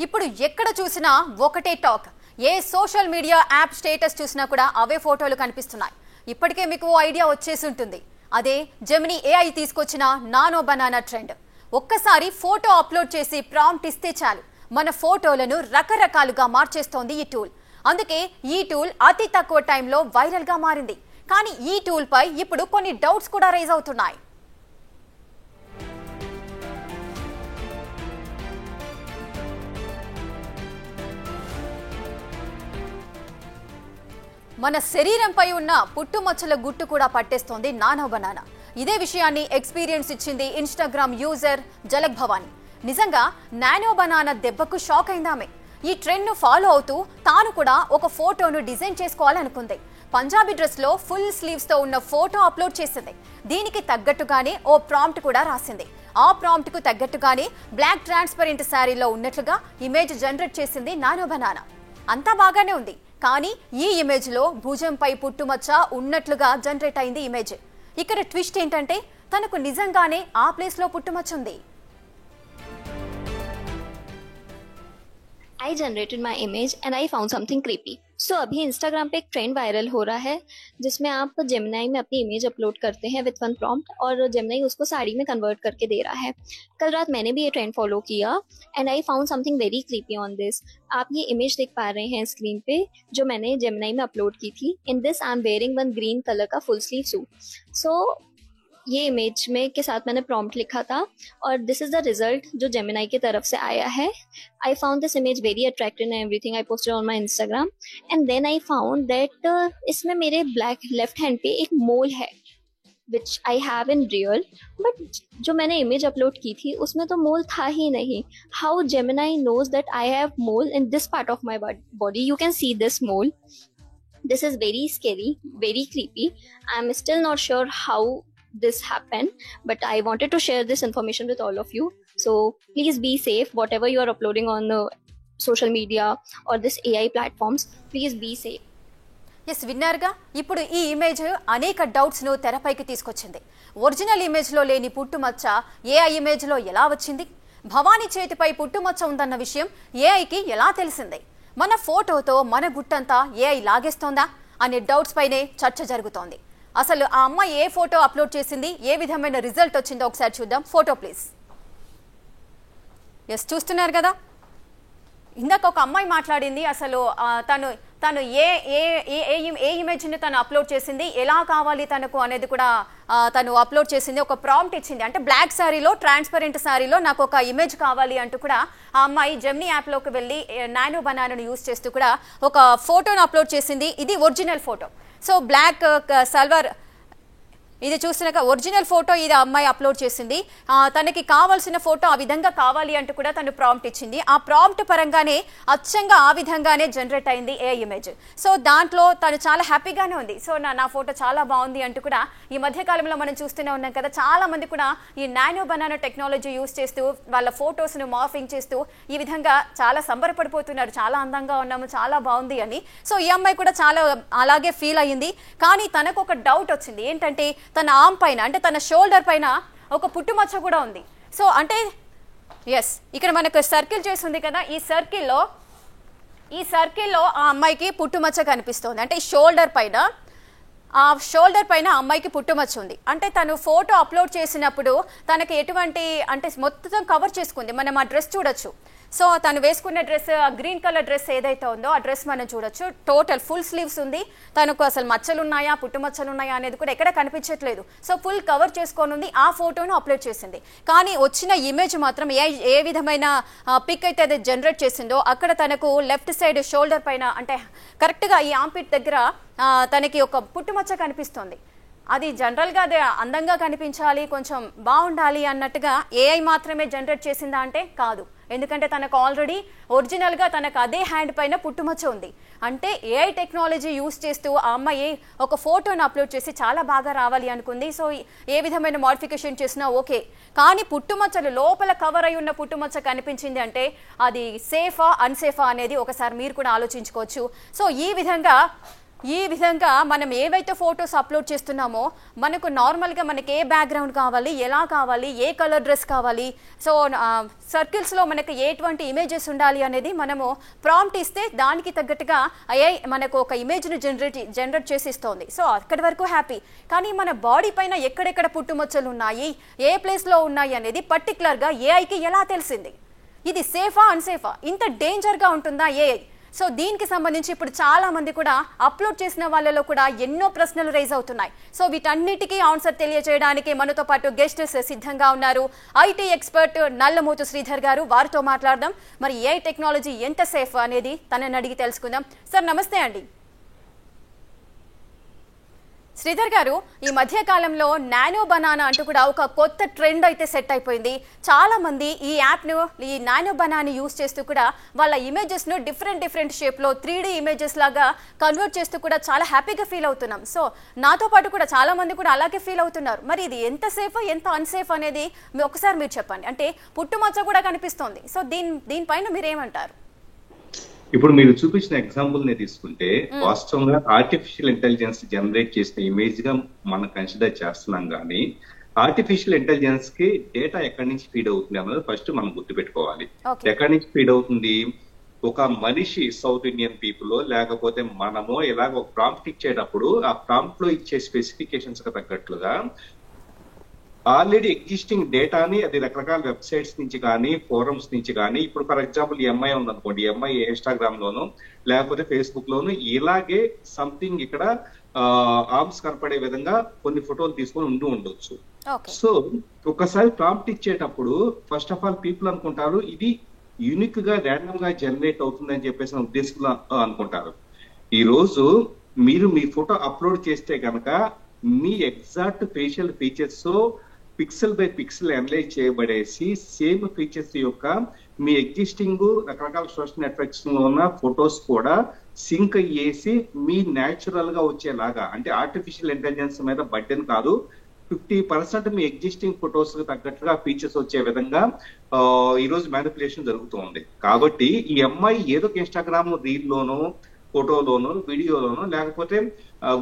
ఇప్పుడు ఎక్కడ చూసినా ఒకటే టాక్. ఏ సోషల్ మీడియా యాప్ స్టేటస్ చూసినా కూడా అవే ఫోటోలు కనిపిస్తున్నాయి. ఇప్పటికే మీకు ఐడియా వచ్చేసి ఉంటుంది. అదే జెమినీ ఏఐ తీసుకొచ్చిన నానో బనానా ట్రెండ్. ఒక్కసారి ఫోటో అప్లోడ్ చేసి ప్రాంప్ట్ ఇస్తే చాలు మన ఫోటోలను రకరకాలుగా మార్చేస్తోంది ఈ టూల్. అందుకే ఈ టూల్ అతి తక్కువ టైంలో వైరల్ గా మారింది. కానీ ఈ టూల్ పై ఇప్పుడు కొన్ని డౌట్స్ కూడా రైజ్ అవుతున్నాయి. మన శరీరంపై ఉన్న పుట్టుమచ్చల గుట్టు కూడా పట్టేస్తోంది నానో బనానా. ఇదే విషయాన్ని ఎక్స్పీరియన్స్ ఇచ్చింది ఇన్స్టాగ్రామ్ యూజర్ జలక్ భవాని. నిజంగా నానో బనానా దెబ్బకు షాక్ అయిందామె. ఈ ట్రెండ్ ను ఫాలో అవుతూ తాను కూడా ఒక ఫోటోను డిజైన్ చేసుకోవాలనుకుంది. పంజాబీ డ్రెస్ లో ఫుల్ స్లీవ్స్ తో ఉన్న ఫోటో అప్లోడ్ చేసింది. దీనికి తగ్గట్టుగానే ఓ ప్రాంప్ట్ కూడా రాసింది. ఆ ప్రాంప్ట్ కు తగ్గట్టుగానే బ్లాక్ ట్రాన్స్పరెంట్ శారీలో ఉన్నట్లుగా ఇమేజ్ జనరేట్ చేసింది నానో బనానా. అంతా బాగానే ఉంది. కానీ ఈ ఇమేజ్ లో భుజంపై పుట్టుమచ్చ ఉన్నట్లుగా జనరేట్ అయింది ఇమేజ్. ఇక్కడ ట్విస్ట్ ఏంటంటే తనకు నిజంగానే ఆ ప్లేస్ లో పుట్టుమచ్చ ఉంది. I generated my image and I found something creepy. So अभी Instagram पे एक ट्रेंड वायरल हो रहा है जिसमें आप जेमिनाई में अपनी इमेज अपलोड करते हैं विथ वन प्रॉम्प्ट और जेमिनाई उसको साड़ी में कन्वर्ट करके दे रहा है. कल रात मैंने भी ये ट्रेंड फॉलो किया and I found something very creepy on this. आप ये इमेज देख पा रहे हैं स्क्रीन पे जो मैंने जेमिनाई में अपलोड की थी. In this I am wearing one green colour का फुल स्लीव सूट. सो ये इमेज में के साथ मैंने प्रॉम्प्ट लिखा था और दिस इज द रिजल्ट जो जेमिनाई की तरफ से आया है. I found this image very attractive and everything. I posted on my Instagram and then I found that इसमें मेरे ब्लैक लेफ्ट हैंड पे एक मोल है which I have in real. But जो मैंने इमेज अपलोड की थी उसमें तो मोल था ही नहीं. How Gemini knows that I have mole in this part of my body. You can see this mole. This is very scary, very creepy. I'm still not sure how this happened, but I wanted to share this information with all of you. So please be safe whatever you are uploading on the social media or this AI platforms. Please be safe. Yes, విన్నారుగా. ఇప్పుడు ఈ image అనేక doubts ను తెరపైకి తీసుకొచ్చింది. Original image లో లేని పుట్టుమచ్చ ఏఐ ఇమేజ్ లో ఎలా వచ్చింది? భవానీ చేతిపై పుట్టుమచ్చ ఉందన్న విషయం ఏఐకి ఎలా తెలిసింది? మన ఫోటోతో మన గుట్టంతా ఏఐ లాగేస్తోందా అనే డౌట్స్ పైనే చర్చ జరుగుతోంది. అసలు ఆ అమ్మాయి ఏ ఫోటో అప్లోడ్ చేసింది, ఏ విధమైన రిజల్ట్ వచ్చిందో ఒకసారి చూద్దాం. Photo please. ఎస్, చూస్తున్నారు కదా. ఇందాక ఒక అమ్మాయి మాట్లాడింది. అసలు తను తను ఏ ఏ ఏ ఇమేజ్ని తను అప్లోడ్ చేసింది, ఎలా కావాలి తనకు అనేది కూడా తను అప్లోడ్ చేసింది. ఒక ప్రాంప్ట్ ఇచ్చింది. అంటే బ్లాక్ శారీలో, ట్రాన్స్పరెంట్ శారీలో నాకు ఒక ఇమేజ్ కావాలి అంటూ కూడా ఆ అమ్మాయి జెమినీ యాప్లోకి వెళ్ళి నానో బనానాను యూజ్ చేస్తూ కూడా ఒక ఫోటోను అప్లోడ్ చేసింది. ఇది original photo. So black salwar ఇది చూస్తున్నాక ఒరిజినల్ ఫోటో ఇది అమ్మాయి అప్లోడ్ చేసింది. తనకి కావాల్సిన ఫోటో ఆ విధంగా కావాలి అంటూ కూడా తను ప్రాంప్ట్ ఇచ్చింది. ఆ ప్రాంప్ట్ పరంగానే అచ్చంగా ఆ విధంగానే జనరేట్ అయింది ఏ ఇమేజ్. సో దాంట్లో తను చాలా హ్యాపీగానే ఉంది. సో నా ఫోటో చాలా బాగుంది అంటూ కూడా ఈ మధ్య కాలంలో మనం చూస్తూనే ఉన్నాం కదా. చాలా మంది కూడా ఈ నానో బనానా టెక్నాలజీ యూజ్ చేస్తూ వాళ్ళ ఫొటోస్ను మార్ఫింగ్ చేస్తూ ఈ విధంగా చాలా సంబరపడిపోతున్నారు. చాలా అందంగా ఉన్నాము, చాలా బాగుంది అని. సో ఈ అమ్మాయి కూడా చాలా అలాగే ఫీల్ అయ్యింది. కానీ తనకు ఒక డౌట్ వచ్చింది. ఏంటంటే తన ఆర్మ్ పైన, అంటే తన షోల్డర్ పైన ఒక పుట్టుమచ్చ కూడా ఉంది. సో అంటే ఎస్, ఇక్కడ మనకు సర్కిల్ చేస్తుంది కదా. ఈ సర్కిల్లో ఆ అమ్మాయికి పుట్టుమచ్చ కనిపిస్తుంది. అంటే షోల్డర్ పైన అమ్మాయికి పుట్టుమచ్చ ఉంది. అంటే తను ఫోటో అప్లోడ్ చేసినప్పుడు తనకి ఎటువంటి అంటే మొత్తం కవర్ చేసుకుంది. మనం ఆ డ్రెస్ చూడొచ్చు. సో తను వేసుకున్న డ్రెస్, గ్రీన్ కలర్ డ్రెస్ ఏదైతే ఉందో ఆ డ్రెస్ మనం చూడొచ్చు. టోటల్ ఫుల్ స్లీవ్స్ ఉంది. తనకు అసలు మచ్చలు ఉన్నాయా, పుట్టుమచ్చలు ఉన్నాయా అనేది కూడా ఎక్కడ కనిపించట్లేదు. సో ఫుల్ కవర్ చేసుకొని ఉంది. ఆ ఫోటోను అప్లోడ్ చేసింది. కానీ వచ్చిన ఇమేజ్ మాత్రం ఏ విధమైన పిక్ అయితే అది జనరేట్ చేసిందో అక్కడ తనకు లెఫ్ట్ సైడ్ షోల్డర్ పైన, అంటే కరెక్ట్గా ఈ ఆంపిట్ దగ్గర తనకి ఒక పుట్టుమచ్చ కనిపిస్తుంది. అది జనరల్గా అది అందంగా కనిపించాలి, కొంచెం బాగుండాలి అన్నట్టుగా ఏఐ మాత్రమే జనరేట్ చేసిందా అంటే కాదు. ఎందుకంటే తనకు ఆల్రెడీ ఒరిజినల్గా తనకు అదే హ్యాండ్ పైన పుట్టుమచ్చ ఉంది. అంటే ఏఐ టెక్నాలజీ యూజ్ చేస్తూ ఆ అమ్మాయి ఒక ఫోటోను అప్లోడ్ చేసి చాలా బాగా రావాలి అనుకుంది. సో ఏ విధమైన మోడిఫికేషన్ చేసినా ఓకే. కానీ పుట్టుమచ్చలు లోపల కవర్ అయి ఉన్న పుట్టుమచ్చ కనిపించింది అంటే అది సేఫా అన్సేఫా అనేది ఒకసారి మీరు కూడా ఆలోచించుకోవచ్చు. సో ఈ విధంగా ఈ విధంగా మనం ఏవైతే ఫొటోస్ అప్లోడ్ చేస్తున్నామో మనకు నార్మల్గా మనకి ఏ బ్యాక్గ్రౌండ్ కావాలి, ఎలా కావాలి, ఏ కలర్ డ్రెస్ కావాలి, సో సర్కిల్స్లో మనకు ఎటువంటి ఇమేజెస్ ఉండాలి అనేది మనము ప్రాంప్ట్ ఇస్తే దానికి తగ్గట్టుగా AI మనకు ఒక ఇమేజ్ను జనరేట్ చేసి ఇస్తుంది. సో అక్కడి వరకు హ్యాపీ. కానీ మన బాడీ పైన ఎక్కడెక్కడ పుట్టుమచ్చలు ఉన్నాయి, ఏ ప్లేస్లో ఉన్నాయి అనేది పర్టికులర్గా AIకి ఎలా తెలిసింది? ఇది సేఫా అన్సేఫా? ఇంత డేంజర్గా ఉంటుందా AI? సో దీనికి సంబంధించి ఇప్పుడు చాలా మంది కూడా అప్లోడ్ చేసిన వాళ్ళలో కూడా ఎన్నో ప్రశ్నలు రైజ్ అవుతున్నాయి. సో వీటన్నిటికీ ఆన్సర్ తెలియజేయడానికి మనతో పాటు గెస్ట్ సిద్ధంగా ఉన్నారు. IT ఎక్స్పర్ట్ నల్లమోతు శ్రీధర్ గారు. వారితో మాట్లాడదాం. మరి AI టెక్నాలజీ ఎంత సేఫ్ అనేది తనని అడిగి తెలుసుకుందాం. సార్ నమస్తే అండి. శ్రీధర్ గారు, ఈ మధ్య కాలంలో నానో బనానా అంటూ కూడా ఒక కొత్త ట్రెండ్ అయితే సెట్ అయిపోయింది. చాలా మంది ఈ యాప్ను, ఈ నానో బనానాని యూజ్ చేస్తూ కూడా వాళ్ళ ఇమేజెస్ను డిఫరెంట్ షేప్లో 3D ఇమేజెస్ లాగా కన్వర్ట్ చేస్తూ కూడా చాలా హ్యాపీగా ఫీల్ అవుతున్నాం. సో నాతో పాటు కూడా చాలా మంది కూడా అలాగే ఫీల్ అవుతున్నారు. మరి ఇది ఎంత సేఫ్, ఎంత అన్సేఫ్ అనేది ఒకసారి మీరు చెప్పండి. అంటే పుట్టుమచ్చ కూడా కనిపిస్తోంది. సో దీనిపైన మీరేమంటారు? ఇప్పుడు మీరు చూపించిన ఎగ్జాంపుల్ ని తీసుకుంటే వాస్తవంగా ఆర్టిఫిషియల్ ఇంటెలిజెన్స్ జనరేట్ చేసిన ఇమేజ్ గా మనం కన్సిడర్ చేస్తున్నాం. కానీ ఆర్టిఫిషియల్ ఇంటెలిజెన్స్ కి డేటా ఎక్కడి నుంచి ఫీడ్ అవుతుంది అన్నది ఫస్ట్ మనం గుర్తుపెట్టుకోవాలి. ఎక్కడి నుంచి ఫీడ్ అవుతుంది? ఒక మనిషి సౌత్ ఇండియన్ పీపుల్ లేకపోతే మనము ఇలాగ ఒక ప్రాంప్ట్ ఇచ్చేటప్పుడు ఆ ప్రాంప్ట్ లో ఇచ్చే స్పెసిఫికేషన్స్ కి తగ్గట్లుగా ఆల్రెడీ ఎగ్జిస్టింగ్ డేటాని అది రకరకాల వెబ్సైట్స్ నుంచి కానీ ఫోరమ్స్ నుంచి కానీ, ఇప్పుడు ఫర్ ఎగ్జాంపుల్ ఎంఐ ఉందనుకోండి, ఎంఐ ఇన్స్టాగ్రామ్ లోను లేకపోతే ఫేస్బుక్ లోను ఇలాగే సంథింగ్ ఇక్కడ ఆర్మ్స్ కనపడే విధంగా కొన్ని ఫోటోలు తీసుకొని ఉండొచ్చు. సో ఒకసారి ప్రాంప్ట్ ఇచ్చేటప్పుడు ఫస్ట్ ఆఫ్ ఆల్ పీపుల్ అనుకుంటారు ఇది యూనిక్ గా ర్యాండమ్ గా జనరేట్ అవుతుందని చెప్పేసి ఉద్దేశంలో అనుకుంటారు. ఈ రోజు మీరు మీ ఫోటో అప్లోడ్ చేస్తే గనక మీ exact facial features pixel by pixel analyse చేయబడేసి సేమ్ ఫీచర్స్ యొక్క మీ ఎగ్జిస్టింగ్ రకరకాల సోషల్ నెట్వర్క్స్ లో ఉన్న ఫొటోస్ కూడా సింక్ అయ్యేసి మీ న్యాచురల్ గా వచ్చేలాగా, అంటే ఆర్టిఫిషియల్ ఇంటెలిజెన్స్ మీద బర్డెన్ కాదు, 50% మీ ఎగ్జిస్టింగ్ ఫొటోస్ కి తగ్గట్టుగా ఫీచర్స్ వచ్చే విధంగా ఈ రోజు మ్యానిపులేషన్ జరుగుతుంది. కాబట్టి ఈ అమ్మాయి ఏదో ఇన్స్టాగ్రామ్ రీల్ లోనో ఫోటోలోను వీడియోలోను లేకపోతే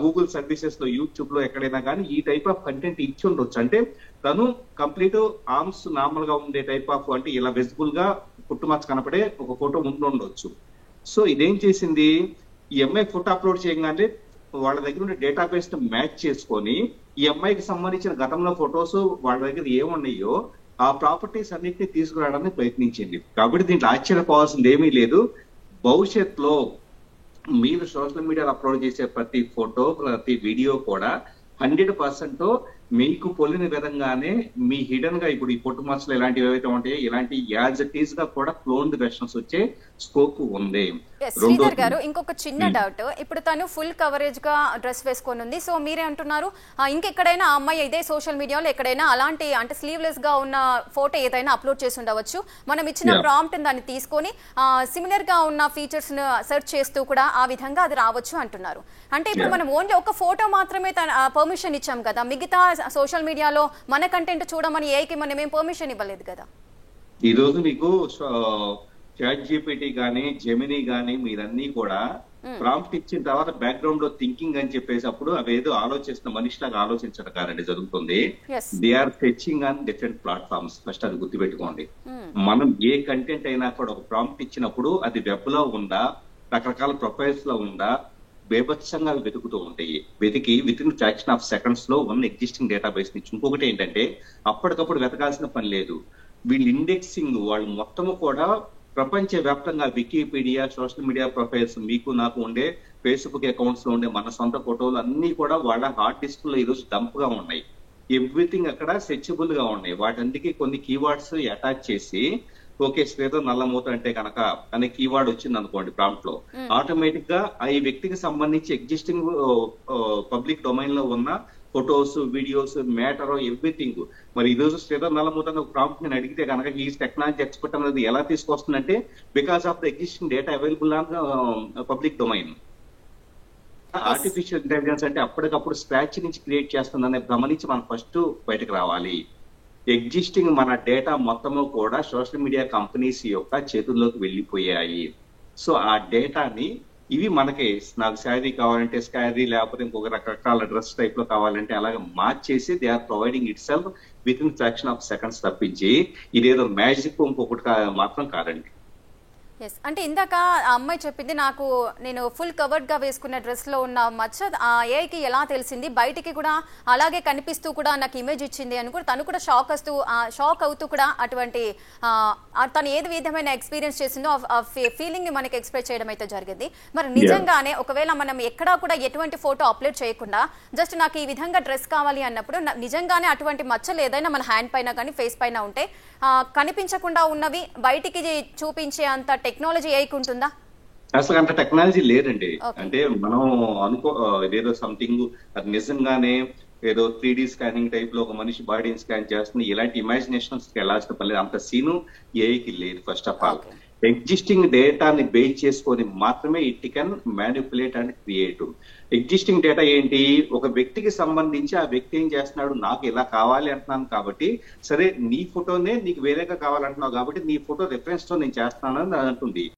గూగుల్ సర్వీసెస్ లో యూట్యూబ్ లో ఎక్కడైనా కానీ ఈ టైప్ ఆఫ్ కంటెంట్ ఇచ్చి ఉండొచ్చు. అంటే తను కంప్లీట్ ఆర్మ్స్ నార్మల్ గా ఉండే టైప్ ఆఫ్, అంటే ఇలా విజిబుల్ గా పుట్టుమచ్చ కనపడే ఒక ఫోటో ఉండొచ్చు. సో ఇదేం చేసింది, ఈ అమ్మాయి ఫోటో అప్లోడ్ చేయగానే వాళ్ళ దగ్గర ఉండే డేటాబేస్ ను మ్యాచ్ చేసుకొని ఈ అమ్మాయికి సంబంధించిన గతంలో ఫొటోస్ వాళ్ళ దగ్గర ఏమున్నాయో ఆ ప్రాపర్టీస్ అన్నింటినీ తీసుకురావడానికి ప్రయత్నించింది. కాబట్టి దీంట్లో ఆశ్చర్యపోవాల్సింది ఏమీ లేదు. భవిష్యత్తులో మీరు సోషల్ మీడియాలో అప్లోడ్ చేసే ప్రతి ఫోటో ప్రతి వీడియో కూడా 100% మీకు పొలిన విధంగానే మీ హిడెన్ గా ఇప్పుడు ఈ పుట్టుమచ్చలు ఇలాంటివి ఏవైతే ఉంటాయో ఇలాంటి యాజ్ ఇట్ ఈస్ గా కూడా క్లోన్డ్ వెర్షన్స్ వచ్చే స్కోప్ ఉంది. శ్రీధర్ గారు, ఇంకొక చిన్న డౌట్. ఇప్పుడు తను ఫుల్ కవరేజ్ గా డ్రెస్ వేసుకొని ఉంది. సో మీరే అంటున్నారు ఇంకెక్కడైనా ఆ అమ్మాయి ఇదే సోషల్ మీడియాలో ఎక్కడైనా అలాంటి అంటే స్లీవ్లెస్ గా ఉన్న ఫోటో ఏదైనా అప్లోడ్ చేసి ఉండవచ్చు. మనం ఇచ్చిన ప్రాంప్ట్ దాన్ని తీసుకొని సిమిలర్ గా ఉన్న ఫీచర్స్ ను సెర్చ్ చేస్తూ కూడా ఆ విధంగా అది రావచ్చు అంటున్నారు. అంటే ఇప్పుడు మనం ఓన్లీ ఒక ఫోటో మాత్రమే పర్మిషన్ ఇచ్చాం కదా, మిగతా సోషల్ మీడియాలో మన కంటెంట్ చూడమని ఏకి మనం ఏం పర్మిషన్ ఇవ్వలేదు కదా. ఈ రోజు మీకు చాట్ జీపీటీ గానీ జెమినీ గానీ మీరన్నీ కూడా ప్రాంప్ట్ ఇచ్చిన తర్వాత బ్యాక్గ్రౌండ్ లో థింకింగ్ అని చెప్పేసి అప్పుడు అవేదో ఆలోచిస్తున్న మనిషిలాగా ఆలోచించడం కాదండి జరుగుతుంది. They are fetching on different platforms. First అది గుర్తుపెట్టుకోండి. మనం ఏ కంటెంట్ అయినా కూడా ఒక ప్రాంప్ట్ ఇచ్చినప్పుడు అది వెబ్ లో ఉందా, రకరకాల ప్రొఫైల్స్ లో ఉందా, బేభత్సంగా వెతుకుతూ ఉంటాయి. వెతికి with in fraction of seconds లో ఉన్న ఎగ్జిస్టింగ్ డేటాబేస్ నుంచి. ఇంకొకటి ఏంటంటే అప్పటికప్పుడు వెతకాల్సిన పని లేదు. వీళ్ళు ఇండెక్సింగ్ వాళ్ళు మొత్తము కూడా ప్రపంచ వ్యాప్తంగా వికీపీడియా, సోషల్ మీడియా ప్రొఫైల్స్, మీకు నాకు ఉండే ఫేస్బుక్ అకౌంట్స్ లో ఉండే మన సొంత ఫోటోలు అన్ని కూడా వాళ్ళ హార్డ్ డిస్క్ లో ఈరోజు డంప్ గా ఉన్నాయి. ఎవ్రీథింగ్ అక్కడ సెర్చబుల్ గా ఉన్నాయి. వాటందుకే కొన్ని కీవర్డ్స్ అటాచ్ చేసి ఓకే శ్రీధర్ నల్లమూత అంటే కనుక అనే కీవర్డ్ వచ్చింది అనుకోండి ప్రాంప్ట్ లో, ఆటోమేటిక్ గా ఈ వ్యక్తికి సంబంధించి ఎగ్జిస్టింగ్ పబ్లిక్ డొమైన్ లో ఉన్న ఫొటోస్, వీడియోస్, మ్యాటర్, ఎవ్రీథింగ్. మరి ఈ రోజు శ్రీధర్ నల్లమూత ప్రాంప్ట్ నేను అడిగితే కనుక ఈ టెక్నాలజీ ఎక్స్పర్ట్ అనేది ఎలా తీసుకొస్తుందంటే because of the existing data available on public domain. Artificial intelligence అంటే అప్పటికప్పుడు స్క్రాచ్ నుంచి క్రియేట్ చేస్తుందనే గమనించి మనం ఫస్ట్ బయటకు రావాలి. ఎగ్జిస్టింగ్ మన డేటా మొత్తము కూడా సోషల్ మీడియా కంపెనీస్ యొక్క చేతుల్లోకి వెళ్ళిపోయాయి. సో ఆ డేటాని ఇవి మనకి నాకు శారీ కావాలంటే శారీ, లేకపోతే ఇంకొక రకరకాల డ్రెస్ టైప్ లో కావాలంటే అలాగే మార్చేసి they are providing itself within fraction of seconds తప్పించి ఇదేదో మ్యాజిక్ ఇంకొకటి మాత్రం కాదండి. ఎస్, అంటే ఇందాక ఆ అమ్మాయి చెప్పింది నేను ఫుల్ కవర్డ్ గా వేసుకున్న డ్రెస్ లో ఉన్న మచ్చ ఆ ఏఐకి ఎలా తెలిసింది, బయటికి కూడా అలాగే కనిపిస్తూ కూడా నాకు ఇమేజ్ ఇచ్చింది అని కూడా తను కూడా షాక్ అవుతూ కూడా అటువంటి తను ఏది విధమైన ఎక్స్పీరియన్స్ చేసిందో ఆ ఫీలింగ్ ని మనకి ఎక్స్ప్రెస్ చేయడం అయితే జరిగింది. మరి నిజంగానే ఒకవేళ మనం ఎక్కడా కూడా ఎటువంటి ఫోటో అప్లోడ్ చేయకుండా జస్ట్ నాకు ఈ విధంగా డ్రెస్ కావాలి అన్నప్పుడు నిజంగానే అటువంటి మచ్చలు ఏదైనా మన హ్యాండ్ పైన కానీ ఫేస్ పైన ఉంటే కనిపించకుండా ఉన్నవి బయటికి చూపించే అంత టెక్నాలజీ ఉంటుందా? అసలు అంత టెక్నాలజీ లేదండి. అంటే మనం ఇదేదో సంథింగ్ అది నిజంగానే ఏదో 3D స్కానింగ్ టైప్ లో ఒక మనిషి బాడీని స్కాన్ చేస్తుంది, ఇలాంటి ఇమాజినేషన్స్ వెళ్ళాల్సిన పని లేదు. అంత సీను ఏఐకి లేదు. ఫస్ట్ ఆఫ్ ఆల్ ఎగ్జిస్టింగ్ డేటాని బేస్ చేసుకొని మాత్రమే it can manipulate and create. Existing data ఏంటి, ఒక వ్యక్తికి సంబంధించి ఆ వ్యక్తి ఏం చేస్తున్నాడు, నాకు ఇలా కావాలి అంటున్నాను కాబట్టి సరే నీ ఫోటోనే నీకు వేరేగా కావాలంటున్నావు కాబట్టి నీ ఫోటో రిఫరెన్స్ తో నేను చేస్తున్నాను అని అంటుంది.